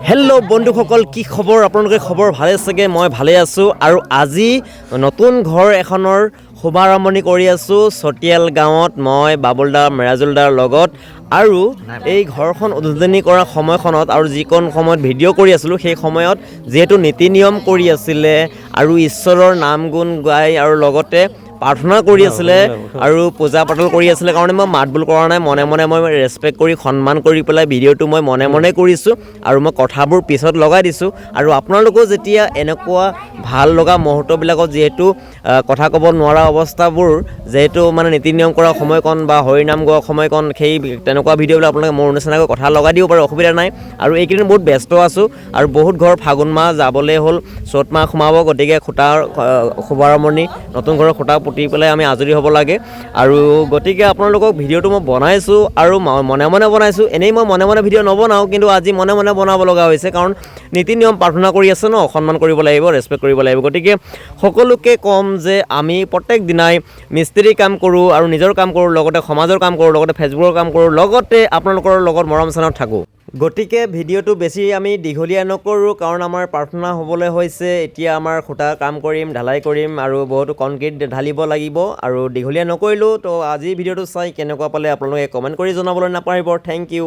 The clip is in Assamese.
হেল্ল' বন্ধুসকল, কি খবৰ? আপোনালোকে খবৰ ভালে চাগে? মই ভালে আছোঁ। আৰু আজি নতুন ঘৰ এখনৰ শুভাৰম্ভণি কৰি আছোঁ চতিয়াল গাঁৱত, মই বাবুলদা মেৰাজুলদাৰ লগত। আৰু এই ঘৰখন উদ্বোধনী কৰা সময়খনত আৰু যিকণ সময়ত ভিডিঅ' কৰি আছিলোঁ, সেই সময়ত যিহেতু নীতি নিয়ম কৰি আছিলে আৰু ঈশ্বৰৰ নাম গুণ গাই আৰু লগতে প্ৰাৰ্থনা কৰি আছিলে আৰু পূজা পাতল কৰি আছিলে কাৰণে মই মাত বোল কৰা নাই। মনে মনে মই ৰেচপেক্ট কৰি সন্মান কৰি পেলাই ভিডিঅ'টো মই মনে মনে কৰিছোঁ আৰু মই কথাবোৰ পিছত লগাই দিছোঁ। আৰু আপোনালোকেও যেতিয়া এনেকুৱা ভাল লগা মুহূৰ্তবিলাকত যিহেতু কথা ক'ব নোৱাৰা অৱস্থাবোৰ, যিহেতু মানে নীতি নিয়ম কৰা সময়কণ বা হৰিনাম গোৱা সময়কণ, সেই তেনেকুৱা ভিডিঅ'বিলাক আপোনালোকে মোৰ নিচিনাকৈ কথা লগাই দিব পাৰে, অসুবিধা নাই। আৰু এইকেইদিন বহুত ব্যস্ত আছোঁ আৰু বহুত ঘৰ ফাগুণ মাহ যাবলৈ হ'ল, চ'ত মাহ সোমাব, গতিকে খুঁটাৰ শুভাৰম্ভণি, নতুন ঘৰৰ খুঁটা পুতি পেলাই আমি আজৰি হ'ব লাগে। আৰু গতিকে আপোনালোকক ভিডিঅ'টো মই বনাইছোঁ আৰু মনে মনে বনাইছোঁ। এনেই মই মনে মনে ভিডিঅ' নবনাওঁ, কিন্তু আজি মনে মনে বনাব লগা হৈছে, কাৰণ নীতি নিয়ম প্ৰাৰ্থনা কৰি আছে ন, সন্মান কৰিব লাগিব, ৰেচপেক্ট কৰিব লাগিব। গতিকে সকলোকে ক'ম যে আমি প্ৰত্যেক দিনাই মিস্ত্ৰী কাম কৰোঁ আৰু নিজৰ কাম কৰোঁ, লগতে সমাজৰ কাম কৰোঁ, লগতে ফেচবুকৰ কাম কৰোঁ, লগতে আপোনালোকৰ লগত মৰম চেনেহত থাকোঁ। গতিকে ভিডিঅ'টো বেছি আমি দীঘলীয়া নকৰোঁ, কাৰণ আমাৰ প্ৰাৰ্থনা হ'বলৈ হৈছে। এতিয়া আমাৰ খুঁটা কাম কৰিম, ঢালাই কৰিম আৰু বহুতো কনক্ৰিট ঢালিব লাগিব, আৰু দীঘলীয়া নকৰিলোঁ। তো আজি ভিডিঅ'টো চাই কেনেকুৱা পালে আপোনালোকে কমেণ্ট কৰি জনাবলৈ নাপাহৰিব। Thank U.